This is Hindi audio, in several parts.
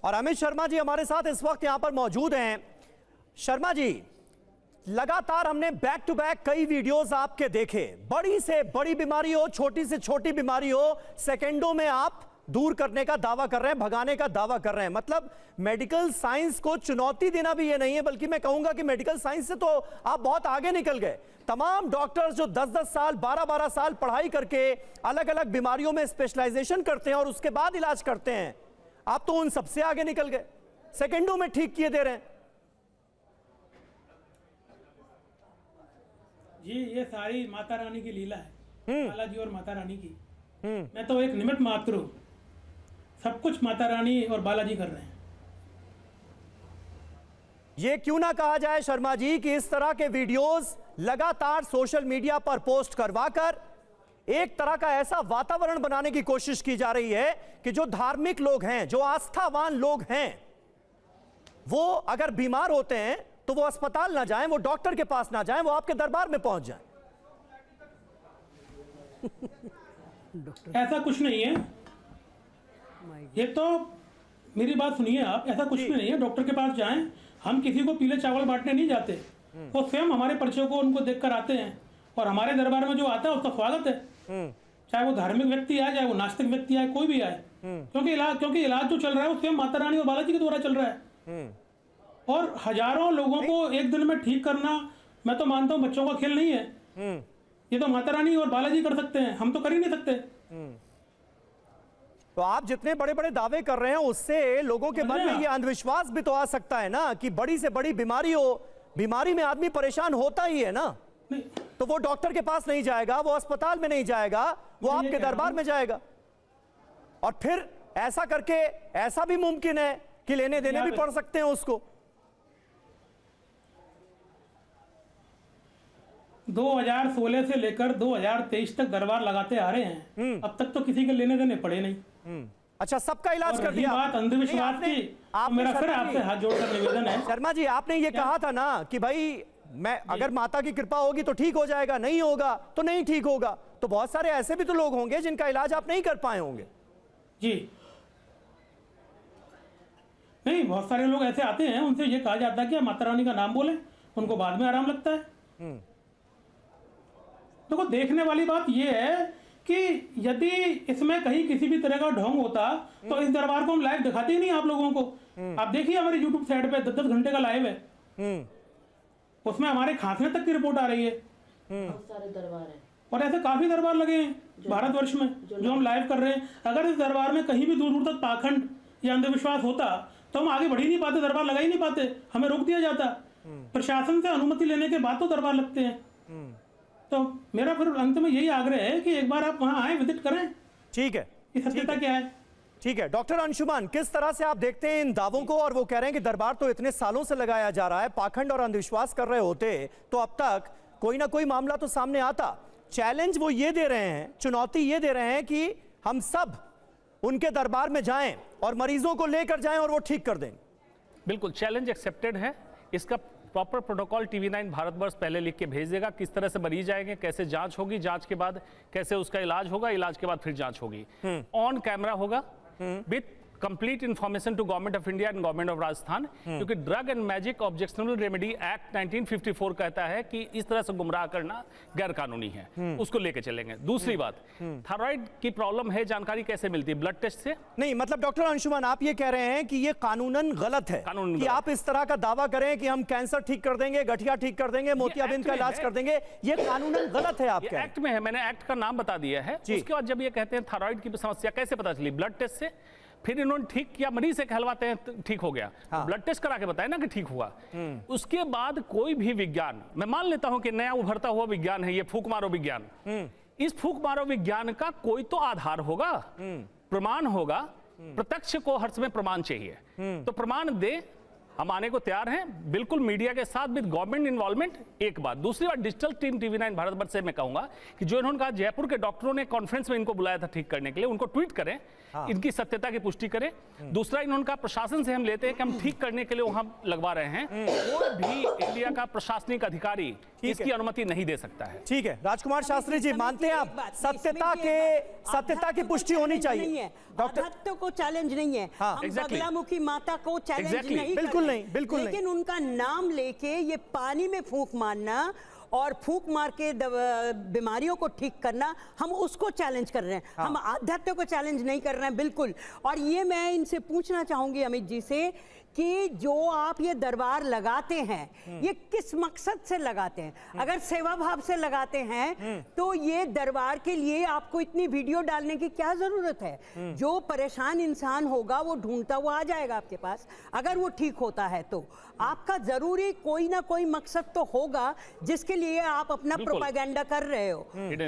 और अमित शर्मा जी हमारे साथ इस वक्त यहां पर मौजूद हैं। शर्मा जी, लगातार हमने बैक टू बैक कई वीडियोस आपके देखे, बड़ी से बड़ी बीमारी हो, छोटी से छोटी बीमारी हो, सेकंडों में आप दूर करने का दावा कर रहे हैं, भगाने का दावा कर रहे हैं। मतलब मेडिकल साइंस को चुनौती देना भी ये नहीं है, बल्कि मैं कहूंगा कि मेडिकल साइंस से तो आप बहुत आगे निकल गए। तमाम डॉक्टर्स जो 10-10 साल 12-12 साल पढ़ाई करके अलग अलग बीमारियों में स्पेशलाइजेशन करते हैं और उसके बाद इलाज करते हैं, आप तो उन सबसे आगे निकल गए, सेकंडों में ठीक किए दे रहे हैं। जी, ये सारी माता रानी की लीला है, बालाजी और माता रानी की। मैं तो एक निमित्त मात्र हूं, सब कुछ माता रानी और बालाजी कर रहे हैं। ये क्यों ना कहा जाए शर्मा जी कि इस तरह के वीडियोस लगातार सोशल मीडिया पर पोस्ट करवाकर एक तरह का ऐसा वातावरण बनाने की कोशिश की जा रही है कि जो धार्मिक लोग हैं, जो आस्थावान लोग हैं, वो अगर बीमार होते हैं तो वो अस्पताल ना जाएं, वो डॉक्टर के पास ना जाएं, वो आपके दरबार में पहुंच जाएं। ऐसा कुछ नहीं है, ये तो मेरी बात सुनिए आप, ऐसा कुछ भी नहीं है। डॉक्टर के पास जाएं, हम किसी को पीले चावल बांटने नहीं जाते, वो स्वयं हमारे पर्चे को उनको देखकर आते हैं और हमारे दरबार में जो आता है उसका स्वागत है, चाहे वो धार्मिक व्यक्ति आए, चाहे वो नास्तिक व्यक्ति आए, कोई भी आए, क्योंकि इलाज जो चल रहा है वो स्वयं माता रानी और बालाजी के द्वारा चल रहा है। और हजारों लोगों को एक दिन में ठीक करना, मैं तो मानता हूँ बच्चों का खेल नहीं है, ये तो माता रानी और बालाजी कर सकते हैं, हम तो कर ही नहीं सकते। तो आप जितने बड़े बड़े दावे कर रहे हैं उससे लोगों के मन में ये अंधविश्वास भी तो आ सकता है ना कि बड़ी से बड़ी बीमारी हो, बीमारी में आदमी परेशान होता ही है ना, तो वो डॉक्टर के पास नहीं जाएगा, वो अस्पताल में नहीं जाएगा, वो आपके दरबार में जाएगा। और फिर ऐसा करके ऐसा भी मुमकिन है कि लेने देने भी पड़ सकते हैं उसको। 2016 से लेकर 2023 तक दरबार लगाते आ रहे हैं, अब तक तो किसी के लेने देने पड़े नहीं। अच्छा, सबका इलाज कर दिया। बात अंधविश्वास की, मेरा फिर आपसे हाथ जोड़कर निवेदन है। शर्मा जी, आपने ये कहा था ना कि भाई मैं अगर माता की कृपा होगी तो ठीक हो जाएगा, नहीं होगा तो नहीं ठीक होगा, तो बहुत सारे ऐसे भी तो लोग होंगे जिनका इलाज आप नहीं कर पाए होंगे। जी नहीं, बहुत सारे लोग ऐसे आते हैं, उनसे ये कहा जाता है कि माता रानी का नाम बोलें, उनको बाद में आराम लगता है। देखो, देखने वाली बात यह है कि यदि इसमें कहीं किसी भी तरह का ढोंग होता तो इस दरबार को हम लाइव दिखाते ही नहीं आप लोगों को। आप देखिए हमारे YouTube साइट पे 10-10 घंटे का लाइव है, उसमें हमारे खांसने तक की रिपोर्ट आ रही है। बहुत सारे दरबार हैं और ऐसे काफी दरबार लगे हैं भारतवर्ष में जो हम लाइव कर रहे हैं। अगर इस दरबार में कहीं भी दूर दूर तक पाखंड या अंधविश्वास होता तो हम आगे बढ़ ही नहीं पाते, दरबार लगा ही नहीं पाते, हमें रोक दिया जाता। प्रशासन से अनुमति लेने के बाद तो दरबार लगते हैं। तो मेरा फिर अंत में यही आग्रह है कि एक बार आप वहां आए, विजिट करें। ठीक है, सत्यता क्या है। ठीक है डॉक्टर अंशुमान, किस तरह से आप देखते हैं इन दावों को? और वो कह रहे हैं कि दरबार तो इतने सालों से लगाया जा रहा है, पाखंड और अंधविश्वास कर रहे होते तो अब तक कोई ना कोई मामला तो सामने आता। चैलेंज वो ये दे रहे हैं, चुनौती ये दे रहे हैं कि हम सब उनके दरबार में जाएं और मरीजों को लेकर जाएं और वो ठीक कर दें। बिल्कुल, चैलेंज एक्सेप्टेड है। इसका प्रॉपर प्रोटोकॉल TV9 भारतवर्ष पहले लिख के भेज देगा, किस तरह से मरीज आएंगे, कैसे जांच होगी, जांच के बाद कैसे उसका इलाज होगा, इलाज के बाद फिर जांच होगी, ऑन कैमरा होगा with complete information to government of India and government of Rajasthan. क्योंकि drug and magic objectionable remedy act 1954 कहता है कि इस तरह से गुमराह करना गैर कानूनी है, उसको लेके चलेंगे। दूसरी बात, थायराइड की प्रॉब्लम है, जानकारी कैसे मिलती है? ब्लड टेस्ट से नहीं। मतलब डॉक्टर अंशुमान, आप ये कह रहे हैं कि ये कानूनन गलत है कि आप इस तरह का दावा करें कि हम कैंसर ठीक कर देंगे, गठिया ठीक कर देंगे, मोतियाबिंद का इलाज कर देंगे, ये कानूनन गलत है? आपके एक्ट में है, मैंने एक्ट का नाम बता दिया है। उसके बाद जब ये कहते हैं थायराइड की समस्या कैसे पता चली? ब्लड टेस्ट से। फिर इन्होंने ठीक किया, मरीज से कहलवाते हैं ठीक हो गया, ब्लड टेस्ट करा के बताया ना कि ठीक हुआ। उसके बाद कोई भी विज्ञान, मैं मान लेता हूं कि नया उभरता हुआ विज्ञान है ये, फूक मारो विज्ञान, इस फूक मारो विज्ञान का कोई तो आधार होगा, प्रमाण होगा। प्रत्यक्ष को हर समय प्रमाण चाहिए, तो प्रमाण दे, हम आने को तैयार हैं, बिल्कुल मीडिया के साथ विद गवर्नमेंट इन्वॉल्वमेंट। एक बात, दूसरी बात, डिजिटल टीम TV9 भारतवर्ष से मैं कहूंगा कि जो इन्होंने कहा जयपुर के डॉक्टरों ने कॉन्फ्रेंस में इनको बुलाया था ठीक करने के लिए, उनको ट्वीट करें, इनकी सत्यता की पुष्टि करें। दूसरा, इन्होंने कहा प्रशासन से हम लेते हैं कि हम ठीक करने के लिए वहां लगवा रहे हैं, कोई भी इंडिया का प्रशासनिक अधिकारी इसकी अनुमति नहीं दे सकता है। ठीक है, राजकुमार शास्त्री जी, मानते हैं आप सत्यता की पुष्टि होनी चाहिए। डॉक्टर को चैलेंज नहीं है, हम बगलामुखी माता को चैलेंज नहीं, बिल्कुल नहीं, बिल्कुल नहीं। लेकिन उनका नाम लेके ये पानी में फूंक मारना और फूंक मार के बीमारियों को ठीक करना, हम उसको चैलेंज कर रहे हैं। हम आध्यात्म को चैलेंज नहीं कर रहे हैं, बिल्कुल। और ये मैं इनसे पूछना चाहूंगी अमित जी से कि जो आप ये दरबार लगाते हैं, ये किस मकसद से लगाते हैं? अगर सेवा भाव से लगाते हैं तो ये दरबार के लिए आपको इतनी वीडियो डालने की क्या जरूरत है? जो परेशान इंसान होगा वो ढूंढता हुआ आ जाएगा आपके पास, अगर वो ठीक होता है तो। आपका जरूरी कोई ना कोई मकसद तो होगा जिसके लिए आप अपना प्रोपागेंडा कर रहे हो।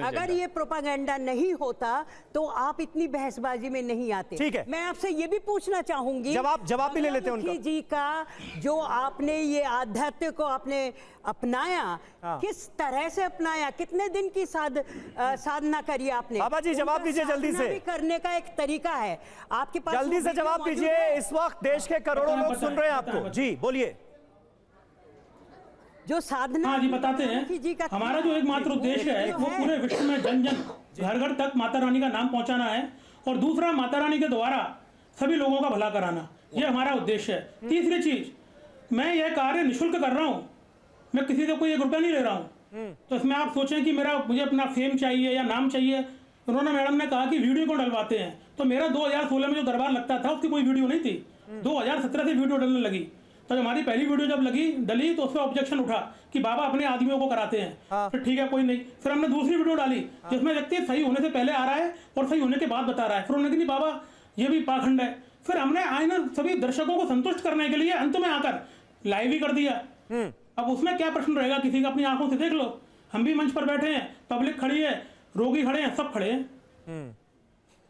अगर ये प्रोपागेंडा नहीं होता तो आप इतनी बहसबाजी में नहीं आते। ठीक है, मैं आपसे ये भी पूछना चाहूंगी, जवाब भी ले लेते हैं उनका। जी का जो आपने ये आध्यात्म को आपने अपनाया, किस तरह से अपनाया? कितने दिन की साधना करी आपने? बाबा जी जवाब दीजिए जल्दी से। भी करने का एक तरीका है आपके पास, जल्दी से जवाब दीजिए, इस वक्त देश के करोड़ों लोग सुन रहे हैं आपको। जी बोलिए। जो साधना, हाँ जी बताते हैं। हमारा जो एकमात्र उद्देश्य है वो पूरे विश्व में जन जन घर घर तक माता रानी का नाम पहुंचाना है, और दूसरा माता रानी के द्वारा सभी लोगों का भला कराना, ये हमारा उद्देश्य है। तीसरी चीज, मैं यह कार्य निःशुल्क कर रहा हूँ, मैं किसी से कोई 1 रुपया नहीं ले रहा हूँ। तो इसमें आप सोचें कि मुझे अपना फेम चाहिए या नाम चाहिए। उन्होंने, मैडम ने कहा कि वीडियो को डलवाते हैं, तो मेरा 2016 में जो दरबार लगता था उसकी कोई वीडियो नहीं थी, 2017 से वीडियो डलने लगी। तो हमारी पहली वीडियो जब डली तो उसमें ऑब्जेक्शन उठा कि बाबा अपने आदमियों को कराते हैं। फिर ठीक है, कोई नहीं। फिर हमने दूसरी वीडियो डाली जिसमें व्यक्ति सही होने से पहले आ रहा है और सही होने के बाद बता रहा है। फिर उन्होंने कहा नहीं बाबा ये भी पाखंड है। फिर हमने आईना सभी दर्शकों को संतुष्ट करने के लिए अंत में आकर लाइव ही कर दिया। अब उसमें क्या प्रश्न रहेगा? किसी का अपनी आंखों से देख लो, हम भी मंच पर बैठे हैं, पब्लिक खड़ी है, रोगी खड़े हैं, सब खड़े हैं।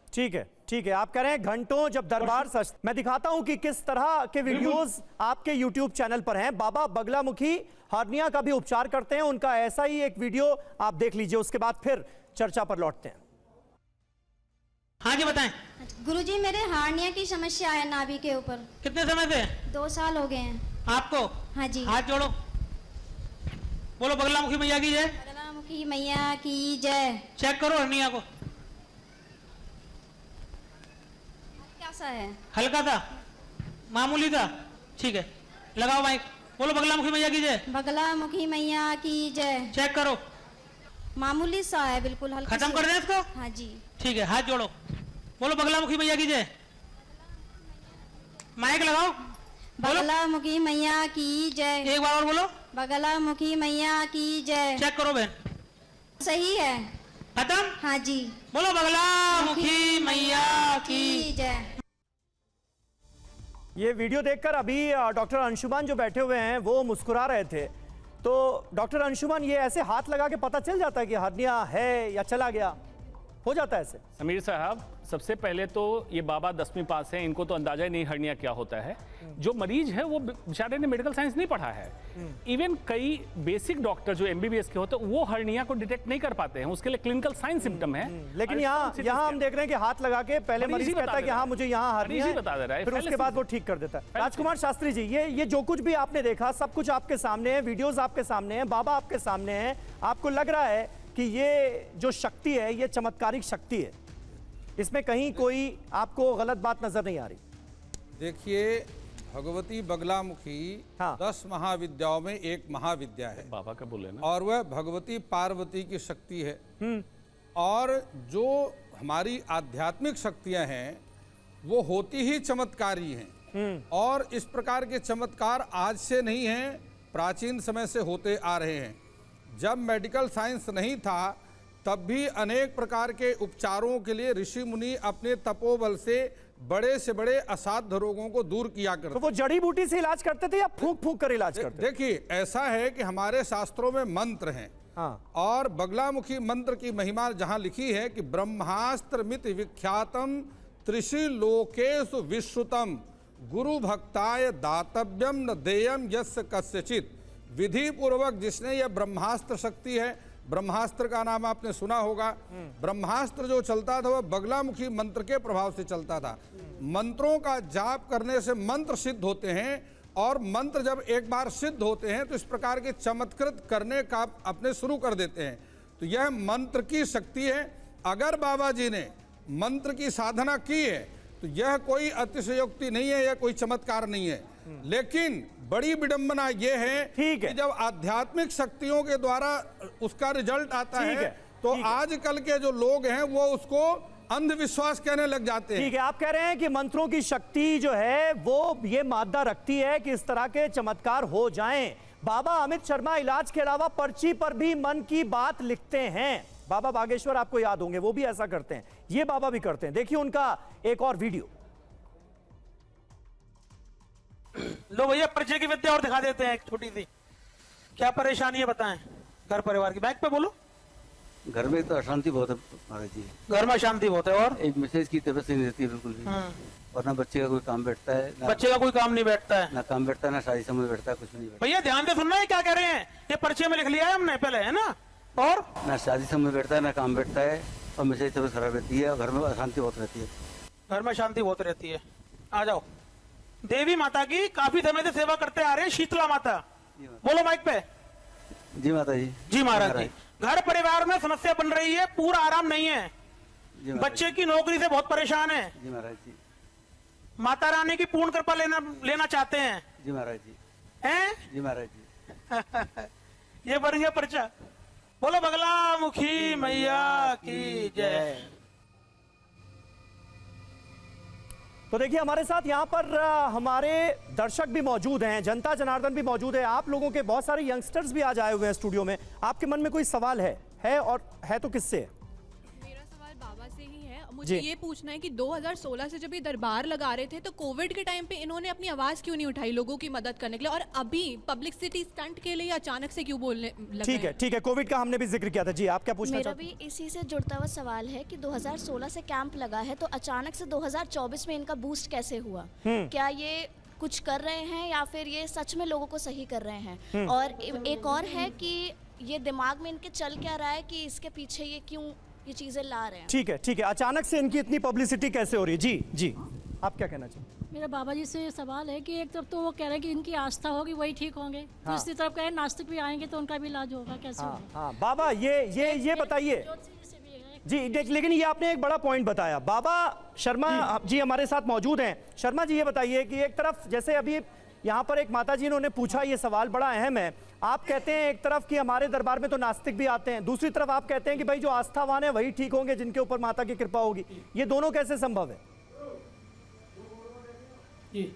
ठीक है, ठीक है, आप कह रहे हैं घंटों जब दरबार सच। मैं दिखाता हूं कि किस तरह के वीडियोस आपके YouTube चैनल पर हैं। बाबा बगलामुखी हर्निया का भी उपचार करते हैं, उनका ऐसा ही एक वीडियो आप देख लीजिए, उसके बाद फिर चर्चा पर लौटते हैं। हाँ जी बताएं। गुरुजी, मेरे हार्निया की समस्या है नाभि के ऊपर। कितने समय से? 2 साल हो गए हैं। आपको? हाँ जी। हाथ जोड़ो, बोलो बगलामुखी मैया की जय। बगलामुखी मैया की जय। चेक करो हर्निया को, कैसा है? हल्का था, मामूली था? ठीक है, लगाओ माइक, बोलो बगलामुखी मैया की जय। बगलामुखी मैया की जय। चेक करो, मामूली सा है, बिल्कुल हल्का। खत्म कर दें इसको? हाँ जी। ठीक है, हाथ जोड़ो, बोलो बगलामुखी मैया की जय। माइक लगाओ, बगलामुखी मैया की जय। एक बार और बोलो, बगलामुखी मैया की जय। चेक करो बहन, सही है। खत्म? हाँ जी। बोलो बगलामुखी मैया की जय। ये वीडियो देखकर अभी डॉक्टर अंशुमान जो बैठे हुए हैं वो मुस्कुरा रहे थे। तो डॉक्टर अंशुमान, ये ऐसे हाथ लगा के पता चल जाता है कि हर्निया है या चला गया? हो जाता है ऐसे? समीर साहब, सबसे पहले तो ये बाबा 10वीं पास हैं, इनको तो अंदाजा ही नहीं हर्निया क्या होता है। जो मरीज है वो बेचारे ने मेडिकल साइंस नहीं पढ़ा है। इवन कई बेसिक डॉक्टर जो MBBS के होते हैं वो हर्निया को डिटेक्ट नहीं कर पाते हैं, उसके लिए क्लिनिकल साइंस सिम्टम है। लेकिन यहाँ हम देख रहे हैं कि हाथ लगा के पहले मरीज कहता है कि हाँ मुझे यहाँ हर्निया है, बता दे रहा है, फिर उसके बाद वो ठीक कर देता है। राजकुमार शास्त्री जी, ये जो कुछ भी आपने देखा सब कुछ आपके सामने है, वीडियोज आपके सामने है, बाबा आपके सामने है। आपको लग रहा है कि ये जो शक्ति है ये चमत्कारिक शक्ति है, इसमें कहीं कोई आपको गलत बात नजर नहीं आ रही? देखिए, भगवती बगलामुखी 10 महाविद्याओं में एक महाविद्या है, बाबा का बोले ना, और वह भगवती पार्वती की शक्ति है। और जो हमारी आध्यात्मिक शक्तियां हैं वो होती ही चमत्कारी हैं, और इस प्रकार के चमत्कार आज से नहीं हैं, प्राचीन समय से होते आ रहे हैं। जब मेडिकल साइंस नहीं था तब भी अनेक प्रकार के उपचारों के लिए ऋषि मुनि अपने तपोबल से बड़े असाध्य रोगों को दूर किया करते। तो वो जड़ी बूटी से इलाज करते थे या फूंक फूंक कर इलाज करते? देखिए, ऐसा है कि हमारे शास्त्रों में मंत्र हैं, और बगलामुखी मंत्र की महिमा जहां लिखी है कि ब्रह्मास्त्र मित विख्यातम त्रिशि लोकेषु विश्रुतम गुरु भक्ताय दातव्यम न देयम यस्य कस्यचित। विधि पूर्वक जिसने यह ब्रह्मास्त्र शक्ति है, ब्रह्मास्त्र का नाम आपने सुना होगा। ब्रह्मास्त्र जो चलता था वह बगलामुखी मंत्र के प्रभाव से चलता था। मंत्रों का जाप करने से मंत्र सिद्ध होते हैं, और मंत्र जब एक बार सिद्ध होते हैं तो इस प्रकार के चमत्कृत करने का अपने शुरू कर देते हैं। तो यह मंत्र की शक्ति है। अगर बाबा जी ने मंत्र की साधना की है तो यह कोई अतिशयोक्ति नहीं है, यह कोई चमत्कार नहीं है। लेकिन बड़ी विडंबना यह है कि जब आध्यात्मिक शक्तियों के द्वारा उसका रिजल्ट आता है तो आजकल के जो लोग हैं वो उसको अंधविश्वास कहने लग जाते हैं। ठीक है, आप कह रहे हैं कि मंत्रों की शक्ति जो है वो ये मादा रखती है कि इस तरह के चमत्कार हो जाएं। बाबा अमित शर्मा इलाज के अलावा पर्ची पर भी मन की बात लिखते हैं। बाबा बागेश्वर आपको याद होंगे, वो भी ऐसा करते हैं, ये बाबा भी करते हैं। देखिए उनका एक और वीडियो। लो भैया परिचय की विद्या और दिखा देते हैं एक छोटी सी। क्या परेशानी है बताएं घर परिवार की, बैक पे बोलो। घर में तो अशांति बहुत है महाराज जी। घर में अशांति बहुत है, और एक मैसेज की तबीयत नहीं रहती है बिल्कुल भी, और ना बच्चे का कोई काम बैठता है, ना बच्चे का कोई काम नहीं बैठता है, ना काम बैठता है, ना शादी समय बैठता है, कुछ भी नहीं बैठता। भैया ध्यान से सुनना है क्या कह रहे हैं, ये पर्चे में लिख लिया है हमने पहले, है ना। और ना शादी समय बैठता है, ना काम बैठता है, और मैसेज तबीयत खराब रहती है, और घर में अशांति बहुत रहती है। घर में शांति बहुत रहती है। आ जाओ। देवी माता की काफी समय से सेवा करते आ रहे हैं, शीतला माता। बोलो माइक पे। जी माता जी। जी महाराज जी। घर परिवार में समस्या बन रही है, पूरा आराम नहीं है, बच्चे की नौकरी से बहुत परेशान है। जी महाराज जी। माता रानी की पूर्ण कृपा लेना चाहते हैं। जी महाराज जी। हैं? जी महाराज जी। ये बन गया पर्चा। बोलो बगला मुखी मैया की जय। तो देखिए हमारे साथ यहाँ पर हमारे दर्शक भी मौजूद हैं, जनता जनार्दन भी मौजूद है, आप लोगों के बहुत सारे यंगस्टर्स भी आज आए हुए हैं स्टूडियो में। आपके मन में कोई सवाल है और है तो किससे? मेरा सवाल बाबा से ही है। मुझे ये पूछना है कि 2016 से जब ये दरबार लगा रहे थे तो कोविड के टाइम पे इन्होंने अपनी आवाज क्यों नहीं उठाई लोगों की मदद करने के लिए, और अभी पब्लिसिटी स्टंट के लिए अचानक से क्यों बोलने लगे? ठीक है, कोविड का हमने भी जिक्र किया था। जी आप क्या पूछना मेरा भी इसी से जुड़ता हुआ सवाल है कि 2016 से कैंप लगा है तो अचानक से 2024 में इनका बूस्ट कैसे हुआ? क्या ये कुछ कर रहे हैं या फिर ये सच में लोगों को सही कर रहे हैं? और एक और है कि ये दिमाग में इनके चल क्या रहा है कि इसके पीछे ये क्यों ये चीजें ला रहे हैं? ठीक है, अचानक से इनकी इतनी पब्लिसिटी कैसे हो रही है? जी आप क्या कहना चाहिए? मेरा बाबा जी से सवाल है कि एक तरफ तो वो कह रहे हैं कि इनकी आस्था होगी वही ठीक होंगे, दूसरी तरफ कह रहे हैं नास्तिक भी आएंगे तो उनका भी इलाज होगा, कैसे होगा? हाँ बाबा ये बताइए जी। लेकिन ये आपने एक बड़ा पॉइंट बताया। बाबा शर्मा जी हमारे साथ मौजूद हैं। शर्मा जी ये बताइए कि एक तरफ जैसे अभी यहाँ पर एक माता जी ने पूछा, ये सवाल बड़ा अहम है। आप कहते हैं एक तरफ कि हमारे दरबार में तो नास्तिक भी आते हैं, दूसरी तरफ आप कहते हैं कि भाई जो आस्थावान है वही ठीक होंगे जिनके ऊपर माता की कृपा होगी। ये दोनों कैसे संभव है? जी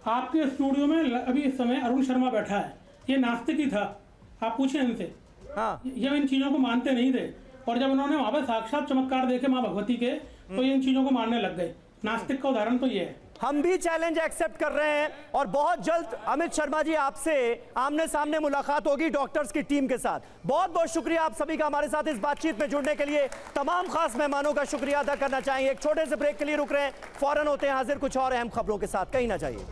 आपके स्टूडियो में अभी इस समय अरुण शर्मा बैठा है, ये नास्तिक ही था, आप पूछे इनसे। हाँ, ये इन चीजों को मानते नहीं थे, और जब उन्होंने वहां पर साक्षात चमत्कार देखे माँ भगवती के तो ये इन चीजों को मानने लग गए। नास्तिक का उदाहरण तो ये है। हम भी चैलेंज एक्सेप्ट कर रहे हैं और बहुत जल्द अमित शर्मा जी आपसे आमने सामने मुलाकात होगी डॉक्टर्स की टीम के साथ। बहुत बहुत शुक्रिया आप सभी का हमारे साथ इस बातचीत में जुड़ने के लिए। तमाम खास मेहमानों का शुक्रिया अदा करना चाहेंगे। एक छोटे से ब्रेक के लिए रुक रहे हैं, फौरन होते हैं हाजिर कुछ और अहम खबरों के साथ। कहीं ना जाइए।